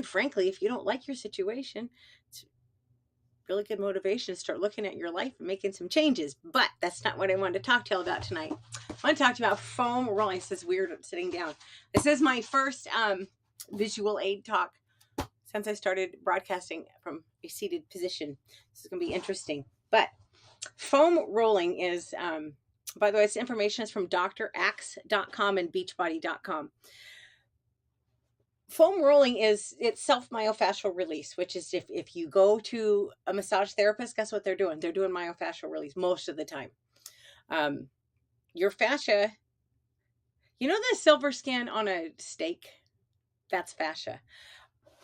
And frankly, if you don't like your situation, it's really good motivation to start looking at your life and making some changes. But that's not what I wanted to talk to you about tonight. I want to talk to you about foam rolling. This is weird sitting down. This is my first visual aid talk since I started broadcasting from a seated position. This is going to be interesting. But foam rolling is, by the way, this information is from draxe.com and beachbody.com. Foam rolling is it's self myofascial release, which is if you go to a massage therapist, guess what they're doing? They're doing myofascial release most of the time. Your fascia, you know the silver skin on a steak? That's fascia.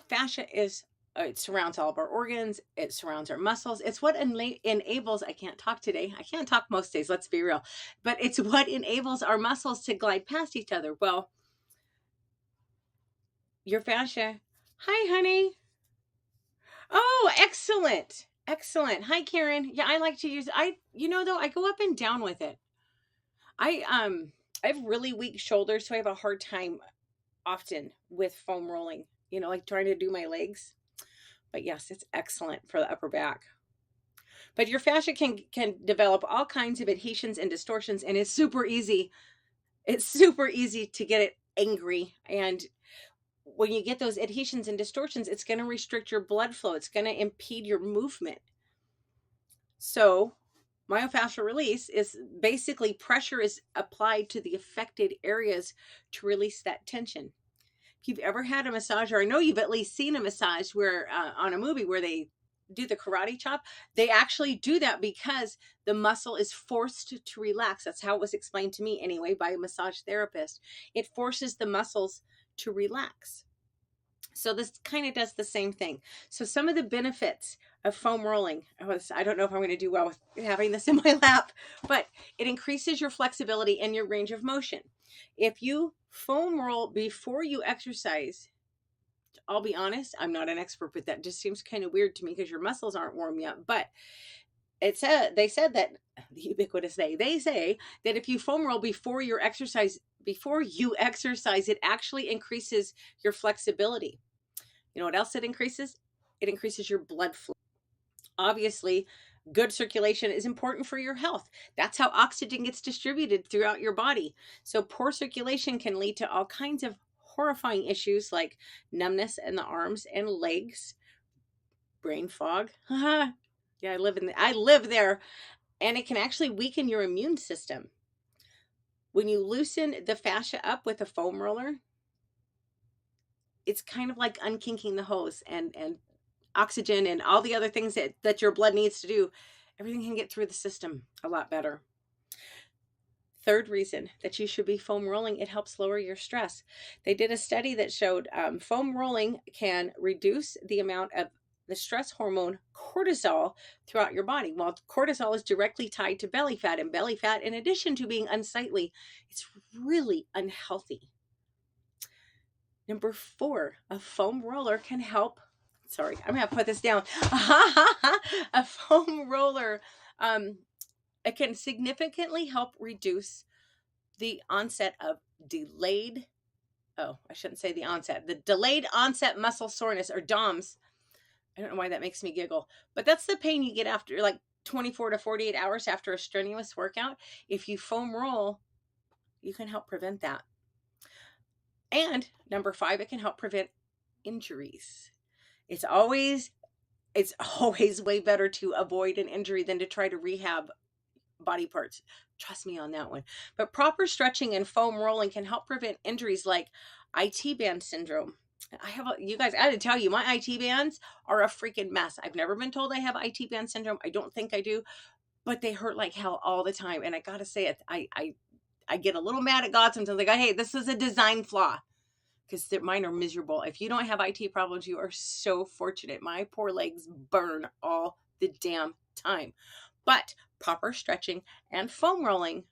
Fascia is it surrounds all of our organs. It surrounds our muscles. It's what enables. I can't talk today. I can't talk most days. Let's be real. But it's what enables our muscles to glide past each other. Well, your fascia. Hi, honey. Oh, excellent. Excellent. Hi, Karen. Yeah, I like to use though, I go up and down with it. I have really weak shoulders, so I have a hard time often with foam rolling, like trying to do my legs. But yes, it's excellent for the upper back. But your fascia can develop all kinds of adhesions and distortions, and it's super easy. It's super easy to get it angry. And when you get those adhesions and distortions, it's going to restrict your blood flow. It's going to impede your movement. So myofascial release is basically pressure is applied to the affected areas to release that tension. If you've ever had a massage, or I know you've at least seen a massage where on a movie where they do the karate chop, they actually do that because the muscle is forced to relax. That's how it was explained to me anyway by a massage therapist. It forces the muscles to relax. So this kind of does the same thing. So some of the benefits of foam rolling, I don't know if I'm going to do well with having this in my lap, but it increases your flexibility and your range of motion. If you foam roll before you exercise, I'll be honest, I'm not an expert with that. It just seems kind of weird to me because your muscles aren't warm yet. But they said that the ubiquitous they say that if you foam roll before you exercise, it actually increases your flexibility. You know what else it increases? It increases your blood flow. Obviously, good circulation is important for your health. That's how oxygen gets distributed throughout your body. So poor circulation can lead to all kinds of horrifying issues like numbness in the arms and legs, brain fog. Yeah, I live there, and it can actually weaken your immune system. When you loosen the fascia up with a foam roller, it's kind of like unkinking the hose, and oxygen and all the other things that your blood needs to do. Everything can get through the system a lot better. Third reason that you should be foam rolling, it helps lower your stress. They did a study that showed foam rolling can reduce the amount of the stress hormone cortisol throughout your body. Well, cortisol is directly tied to belly fat, and belly fat, in addition to being unsightly, it's really unhealthy. Number 4, a foam roller can help. Sorry, I'm going to put this down. A foam roller, it can significantly help reduce the onset of the delayed onset muscle soreness, or DOMS. I don't know why that makes me giggle, but that's the pain you get after like 24 to 48 hours after a strenuous workout. If you foam roll, you can help prevent that. And number 5, it can help prevent injuries. It's always way better to avoid an injury than to try to rehab body parts. Trust me on that one. But proper stretching and foam rolling can help prevent injuries like IT band syndrome. I had to tell you, my IT bands are a freaking mess. I've never been told I have IT band syndrome. I don't think I do, but they hurt like hell all the time. And I got to say it, I get a little mad at God sometimes. Like, hey, this is a design flaw, because mine are miserable. If you don't have IT problems, you are so fortunate. My poor legs burn all the damn time. But proper stretching and foam rolling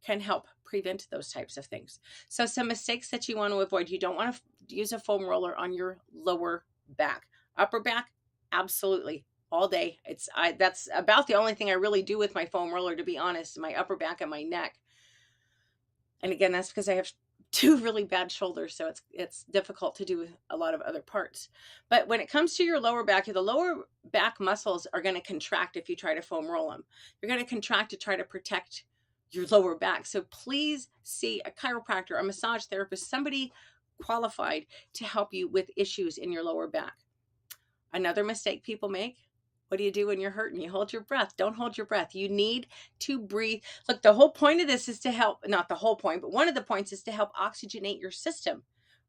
can help prevent those types of things. So some mistakes that you want to avoid. You don't want to use a foam roller on your lower back. Upper back, absolutely. All day. That's about the only thing I really do with my foam roller, to be honest, my upper back and my neck. And again, that's because I have two really bad shoulders, so it's difficult to do a lot of other parts. But when it comes to your lower back, the lower back muscles are going to contract if you try to foam roll them. You're going to contract to try to protect your lower back. So please see a chiropractor, a massage therapist, somebody qualified to help you with issues in your lower back. Another mistake people make, what do you do when you're hurting? You hold your breath. Don't hold your breath. You need to breathe. Look, the whole point of this is to help, not the whole point, but one of the points is to help oxygenate your system,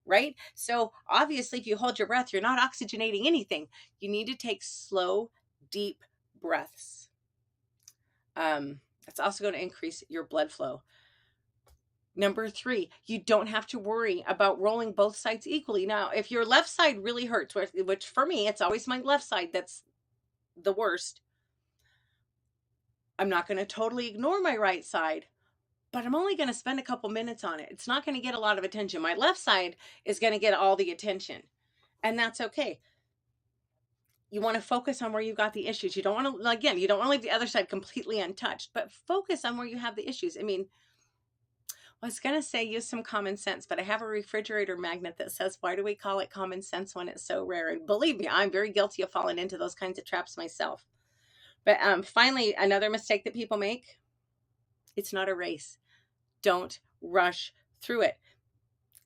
right? So obviously, if you hold your breath, you're not oxygenating anything. You need to take slow, deep breaths. That's also going to increase your blood flow. Number 3, you don't have to worry about rolling both sides equally. Now, if your left side really hurts, which for me, it's always my left side that's the worst, I'm not going to totally ignore my right side, but I'm only going to spend a couple minutes on it. It's not going to get a lot of attention. My left side is going to get all the attention, and that's okay. You want to focus on where you've got the issues. You don't want to, again, you don't want to leave the other side completely untouched, but focus on where you have the issues. I mean, I was going to say use some common sense, but I have a refrigerator magnet that says, why do we call it common sense when it's so rare? And believe me, I'm very guilty of falling into those kinds of traps myself. But finally, another mistake that people make, it's not a race. Don't rush through it.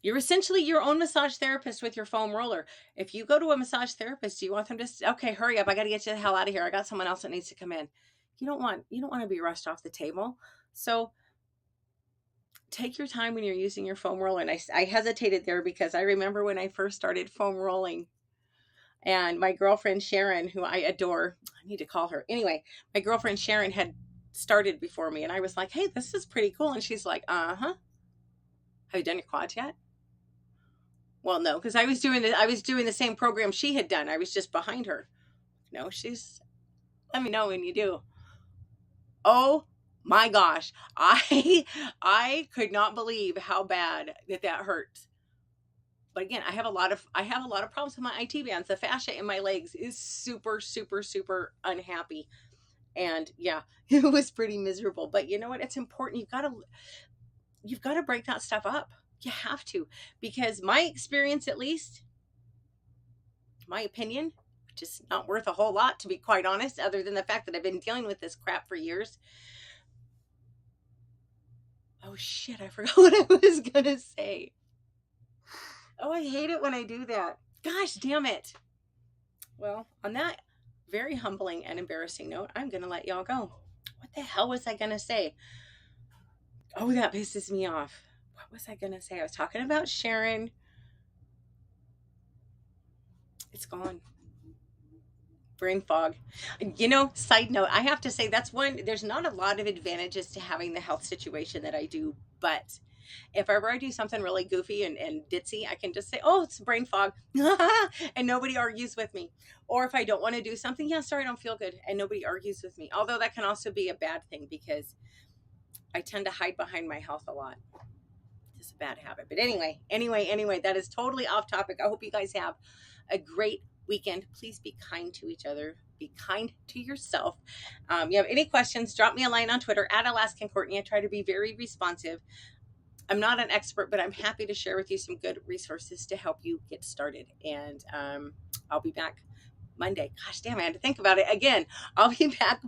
You're essentially your own massage therapist with your foam roller. If you go to a massage therapist, do you want them to say, okay, hurry up, I got to get you the hell out of here. I got someone else that needs to come in. You don't want to be rushed off the table. So take your time when you're using your foam roller. And I hesitated there because I remember when I first started foam rolling, and my girlfriend Sharon, who I adore, I need to call her. Anyway, my girlfriend Sharon had started before me, and I was like, hey, this is pretty cool. And she's like, have you done your quads yet? Well, no, because I was doing the same program she had done. I was just behind her. No, let me know when you do. Oh my gosh. I could not believe how bad that hurts. But again, I have a lot of problems with my IT bands. The fascia in my legs is super, super, super unhappy. And yeah, it was pretty miserable. But you know what? It's important. You've got to break that stuff up. You have to, because my experience, at least, my opinion, which is not worth a whole lot, to be quite honest, other than the fact that I've been dealing with this crap for years. Oh shit, I forgot what I was gonna say. Oh, I hate it when I do that. Gosh damn it. Well, on that very humbling and embarrassing note, I'm gonna let y'all go. What the hell was I gonna say? Oh, that pisses me off. What was I gonna say? I was talking about Sharon. It's gone. Brain fog. Side note, I have to say there's not a lot of advantages to having the health situation that I do, but if ever I do something really goofy and ditzy, I can just say, oh, it's brain fog, and nobody argues with me. Or if I don't want to do something, yeah, sorry, I don't feel good, and nobody argues with me. Although that can also be a bad thing because I tend to hide behind my health a lot. It's a bad habit. But anyway, that is totally off topic. I hope you guys have a great weekend. Please be kind to each other. Be kind to yourself. You have any questions, drop me a line on Twitter at Alaskan Courtney. I try to be very responsive. I'm not an expert, but I'm happy to share with you some good resources to help you get started. And I'll be back Monday. Gosh damn, I had to think about it again. I'll be back